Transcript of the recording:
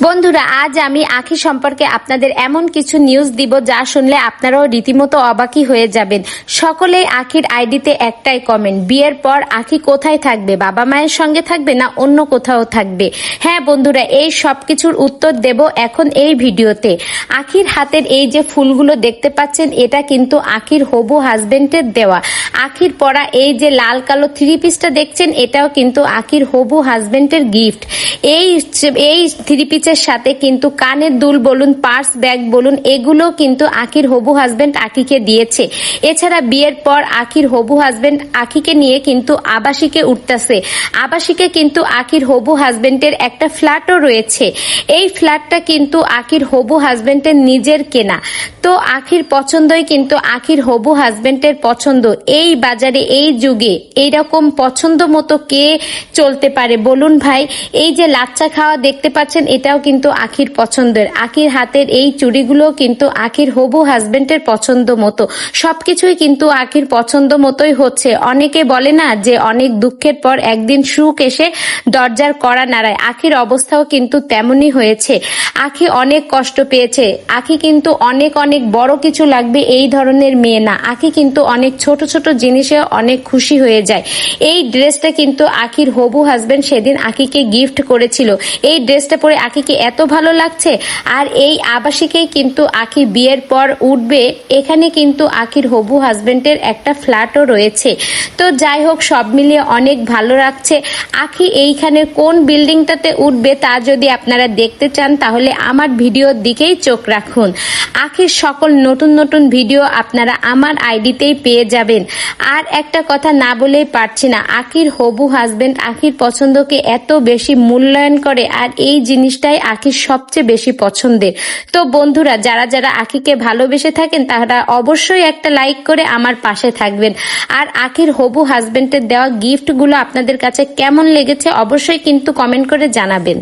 বন্ধুরা, আজ আমি আখি সম্পর্কে আপনাদের এমন কিছু নিউজ দিব যা শুনলে আপনারাও রীতিমতো অবাকই হয়ে যাবেন। সকলেই আখির আইডিতে একটাই কমেন্ট, বিয়ের পর আখি কোথায় থাকবে, বাবা মায়ের সঙ্গে থাকবে না অন্য কোথাও থাকবে? হ্যাঁ বন্ধুরা, এই সব কিছুর উত্তর দেব এখন এই ভিডিওতে। আখির হাতের এই যে ফুলগুলো দেখতে পাচ্ছেন, এটা কিন্তু আখির হবু হাজবেন্ডের দেওয়া। আখির পরা এই যে লাল কালো থ্রি পিসটা দেখছেন, এটাও কিন্তু আখির হবু হাজবেন্ডের গিফট। এই থ্রি পিসের সাথে কিন্তু কানের দুল বলুন, পার্স ব্যাগ বলুন, এগুলো কিন্তু আখির হবু হাজবেন্ড আখিকে দিয়েছে। এছাড়া বিয়ের পর আখির হবু হাজবেন্ড আখিকে নিয়ে কিন্তু আবাসিকে উঠতেছে। আবাসিকে কিন্তু আখির হবু হাজবেন্ডের একটা ফ্ল্যাটও রয়েছে। এই ফ্ল্যাটটা কিন্তু আখির হবু হাজবেন্ডের নিজের কেনা। তো আখির পছন্দই কিন্তু আখির হবু হাজবেন্ডের পছন্দ। এই বাজারে এই যুগে এইরকম পছন্দ মতো কে চলতে পারে বলুন ভাই? এই যে লাচ্চা খাওয়া দেখতে পাচ্ছেন, এটাও কিন্তু আখির পছন্দের। আখির হাতের এই চুড়িগুলো কিন্তু আখির হবু হাজবেন্ডের পছন্দ মতো। সবকিছুই কিন্তু আখির পছন্দ মতোই হচ্ছে। অনেকে বলে না যে অনেক দুঃখের পর একদিন সুখ এসে দরজার কড়া নাড়ায়, আখির অবস্থাও কিন্তু তেমনই হয়েছে। আখি অনেক কষ্ট পেয়েছে। আখি কিন্তু অনেক অনেক বড় কিছু লাগবে এই ধরনের মেয়ে না। আখি কিন্তু অনেক ছোট ছোট জিনিসে অনেক খুশি হয়ে যায়। এই ড্রেসটা কিন্তু আখির হবু হাজবেন্ড সেদিন আখিকে গিফট করেছিল। এই ড্রেসটা পরে আখিকে এত ভালো লাগছে। আর এই আবাসিকেই কিন্তু আখি বিয়ের পর উঠবে। এখানে কিন্তু আখির হবু হাজবেন্ডের একটা ফ্ল্যাটও রয়েছে। তো যাই হোক, সব মিলিয়ে অনেক ভালো লাগছে। আখি এইখানে কোন বিল্ডিংটাতে উঠবে তা যদি আপনারা দেখতে চান তাহলে আমার ভিডিওর দিকেই চোখ রাখুন। আখির সকল নতুন নতুন ভিডিও আপনারা আমার আইডিতেই পেয়ে যাবেন। আর একটা কথা না বলেই পারছি না, আখির হবু হাজবেন্ড আখির পছন্দকে এত বেশি মূল্যায়ন করে, আর এই জিনিসটাই আখির সবচেয়ে বেশি পছন্দের। তো বন্ধুরা, যারা যারা আখিকে ভালোবেসে থাকেন তারা অবশ্যই একটা লাইক করে আমার পাশে থাকবেন। আর আখির হবু হাজবেন্ডের দেওয়া গিফটগুলো আপনাদের কাছে কেমন লেগেছে অবশ্যই কিন্তু কমেন্ট করে জানাবেন।